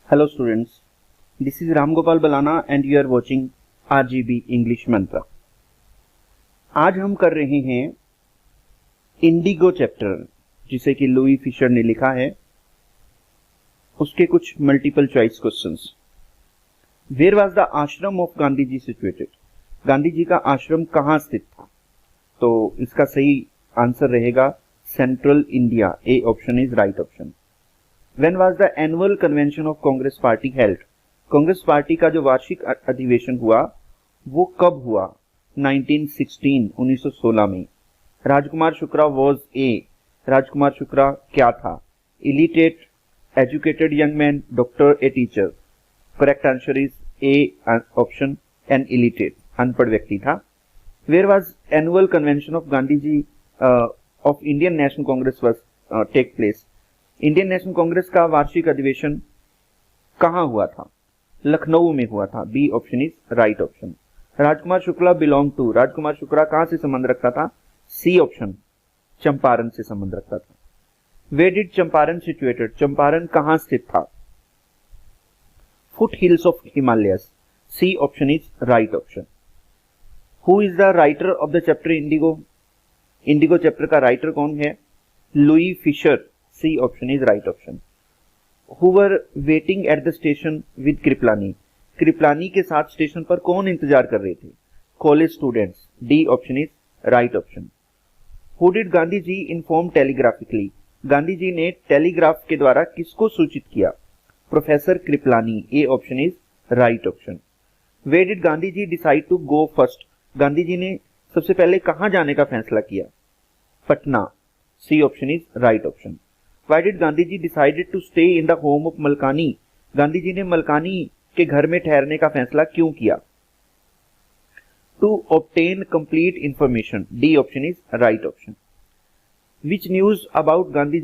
Hello students, this is Ram Gopal Balana and you are watching RGB English Mantra। आज हम कर रहे हैं इंडिगो चैप्टर जिसे कि लुई फिशर ने लिखा है, उसके कुछ multiple choice questions. Where was the ashram of Gandhi ji situated? Gandhi ji का आश्रम कहाँ स्थित था? तो इसका सही आंसर रहेगा central India. A option is right option. When was the annual convention of Congress Party held? Congress party का जो वार्षिक अधिवेशन हुआ वो कब हुआ? 1916 में। राजकुमार शुक्ला was a, राजकुमार शुक्ला क्या था? Illiterate, educated young man, doctor, a teacher। Correct answer is A option, an illiterate, अनपढ़ व्यक्ति था। Where was annual convention of Gandhi ji of Indian National Congress was take place? Indian national Congress का वार्षिक अधिवेशन कहां हुआ था? लखनऊ में हुआ था। B option is right option. Rajkumar Shukla belong to, Rajkumar Shukla कहां से संबंध रखता था? सी ऑप्शन, चंपारण से संबंध रखता था। Where did Champaran situated? Champaran कहां स्थित था? Foothills of Himalayas. C option is right option. Who is the writer of the chapter Indigo? Indigo chapter का राइटर कौन है? Louis Fischer. C option is right option. Who were waiting at the station with Kripalani? Kripalani के साथ station पर कौन इंतजार कर रहे थे? College students. D option is right option. Who did Gandhi ji inform telegraphically? Gandhi ji ने टेलीग्राफ के द्वारा किसको सूचित किया? Professor Kripalani. A option is right option. Where did Gandhi ji decide to go first? Gandhi ji ने सबसे पहले कहां जाने का फैसला किया? Patna. C option is right option. Why did Gandhi ji decided to stay in the home of Malkani? Gandhi ji ने मलकानी के घर में ठहरने का फैसला क्यों किया? To obtain complete information. D option is right option. Which news about Gandhi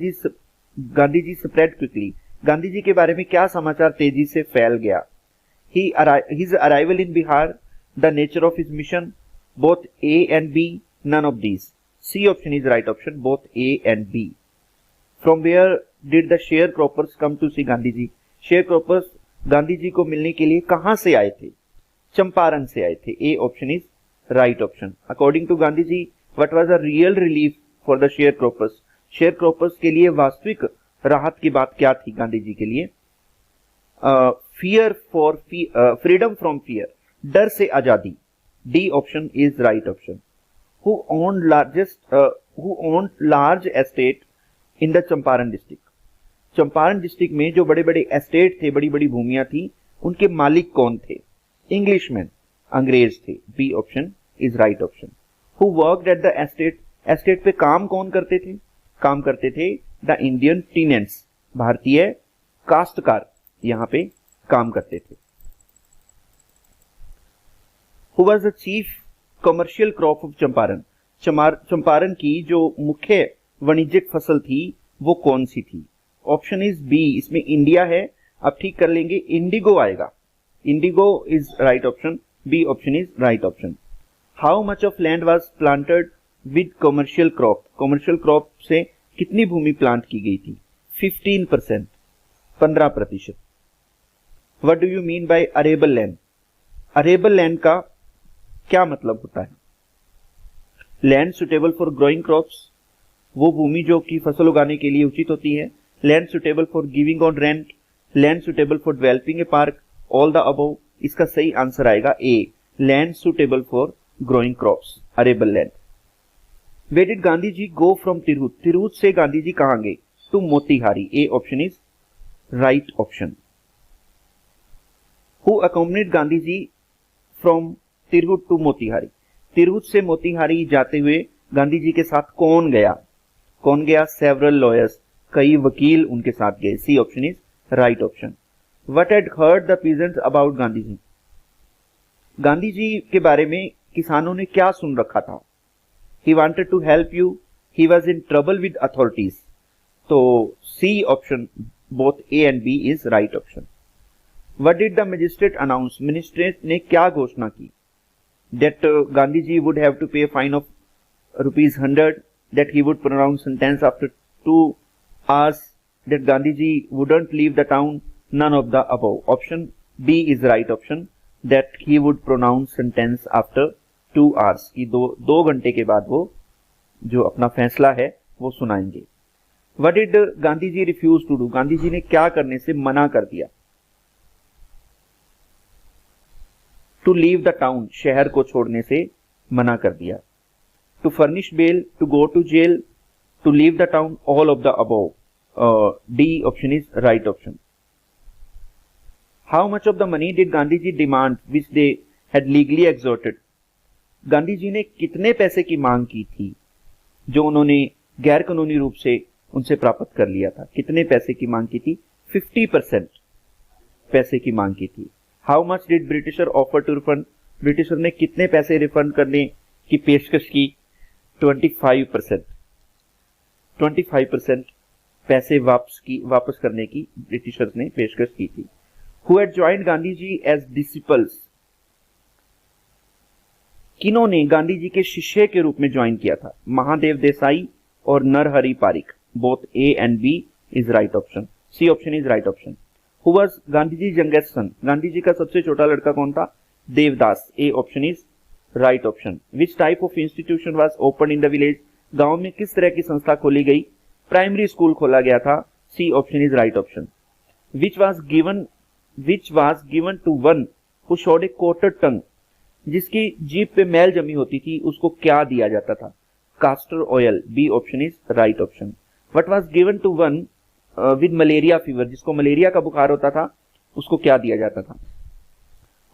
ji spread quickly? Gandhi ji के बारे में क्या समाचार तेजी से फैल गया? His arrival in Bihar, the nature of his mission, both A and B, none of these. C option is right option, both A and B. From where did the sharecroppers come to see Gandhi ji? sharecroppers Gandhi ji को मिलने के लिए कहां से आए थे? चंपारण से आए थे। A option is right option. According to Gandhi ji, what was the real relief for the sharecroppers? sharecroppers के लिए वास्तविक राहत की बात क्या थी गांधी जी के लिए? freedom from fear, डर से आजादी। D option is right option. Who owned large estate in the Champaran district? Champaran district में जो बड़े बड़े एस्टेट थे, बड़ी बड़ी भूमियां थी, उनके मालिक कौन थे? इंग्लिशमैन, अंग्रेज थे। B option is right option. Who worked at the estate? Estate पे काम कौन करते थे? काम करते थे द इंडियन टीनेंट्स, भारतीय काश्तकार यहां पे काम करते थे। Who was the chief commercial crop of Champaran? Champaran की जो मुख्य वाणिज्यिक फसल थी वो कौन सी थी? ऑप्शन इज बी, इसमें इंडिया है, अब ठीक कर लेंगे, इंडिगो आएगा। Indigo is right option. B option is right option. How much of land was planted with commercial crop? Commercial crop से कितनी भूमि प्लांट की गई थी? 15%, 15%। What do you mean by arable land? Arable land का क्या मतलब होता है? Land suitable for growing crops, वो भूमि जो कि फसल उगाने के लिए उचित होती है। Land suitable for giving on rent, land suitable for developing a park, all the above. इसका सही आंसर आएगा A, land suitable for growing crops, arable land. Where did Gandhi ji go from Tirhut? Tirhut से गांधी जी कहां गए? To Motihari. A option is right option. Who accompanied Gandhi ji from Tirhut to Motihari? Tirhut से मोतीहारी जाते हुए गांधी जी के साथ कौन गया? कौन गया? सेवरल लॉयर्स, कई वकील उनके साथ गए। C option is right option. What had heard the peasants about Gandhi ji? Gandhi ji के बारे में किसानों ने क्या सुन रखा था? He wanted to help you, he was in trouble with authorities. तो C option, both A and B is right option. What did the magistrate announce? Magistrate ने क्या घोषणा की? That Gandhi ji would have to pay fine of ₹100, that he would pronounce sentence after 2 hours, that Gandhi ji wouldn't leave the town, none of the above. Option B is right option, that he would pronounce sentence after 2 hours, कि दो घंटे के बाद वो जो अपना फैसला है वो सुनाएंगे. What did Gandhi ji refuse to do? Gandhi ji ने क्या करने से मना कर दिया? To leave the town, शहर को छोड़ने से मना कर दिया. To furnish bail, to go to jail, to leave the town, all of the above. D option is right option. How much of the money did Gandhi ji demand which they had legally extorted? Gandhi ji ने कितने पैसे की मांग की थी जो उन्होंने गैर कानूनी रूप से उनसे प्राप्त कर लिया था? कितने पैसे की मांग की थी? 50% पैसे की मांग की थी. How much did Britisher offer to refund? Britisher ने कितने पैसे रिफंड करने की पेशकश की? 25%. 25% पैसे वापस करने की ब्रिटिशर्स ने पेशकश की थी. Who had joined Gandhi ji as disciples? किन्होंने गांधी जी के शिष्य के रूप में ज्वाइन किया था? महादेव देसाई और Narhari Parikh. Both A and B is right option. C option is right option. Who was Gandhi ji youngest son? Gandhi ji का सबसे छोटा लड़का कौन था? Devdas. A option is right option. Which type of institution was open in the village? गांव में किस तरह की संस्था खोली गई? प्राइमरी स्कूल खोला गया था. C option is right option. Which was given to one who showed a coated tongue? जिसकी जीभ पे मैल जमी होती थी उसको क्या दिया जाता था? Castor oil. B option is right option. What was given to one with malaria fever? जिसको मलेरिया का बुखार होता था उसको क्या दिया जाता था?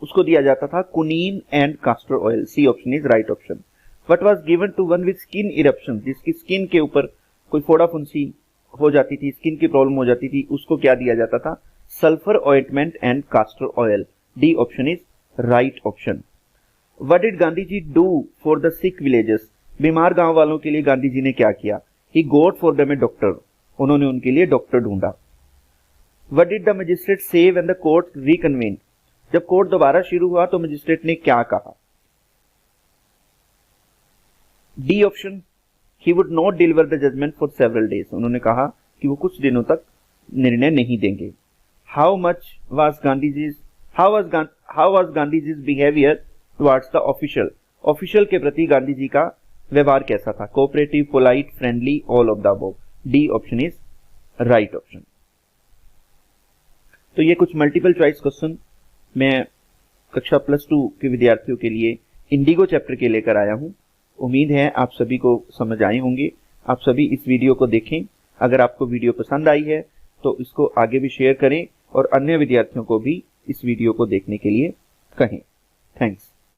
उसको दिया जाता था quinine and castor oil. C option is right option. What was given to one with skin eruption? जिसकी स्किन के ऊपर कोई फोड़ा फुंसी हो जाती थी, स्किन की प्रॉब्लम हो जाती थी, उसको क्या दिया जाता था? Sulphur ointment and castor oil. D option is right option. What did Gandhi ji do for the sick villages? बीमार गांव वालों के लिए गांधी जी ने क्या किया? He got for them a doctor. उन्होंने उनके लिए डॉक्टर ढूंढा. What did the magistrate say when the court reconvened? जब कोर्ट दोबारा शुरू हुआ तो मजिस्ट्रेट ने क्या कहा? D option. He would not deliver the judgment for several days. उन्होंने कहा कि वो कुछ दिनों तक निर्णय नहीं देंगे. How was Gandhiji's behavior towards the official? Official के प्रति गांधी जी का व्यवहार कैसा था? Cooperative, polite, friendly, all of the above. D option is right option. तो ये कुछ मल्टीपल चॉइस क्वेश्चन मैं कक्षा +2 के विद्यार्थियों के लिए इंडिगो चैप्टर के लेकर आया हूं. उम्मीद है आप सभी को समझ आए होंगे. आप सभी इस वीडियो को देखें. अगर आपको वीडियो पसंद आई है तो इसको आगे भी शेयर करें और अन्य विद्यार्थियों को भी इस वीडियो को देखने के लिए कहें. थैंक्स.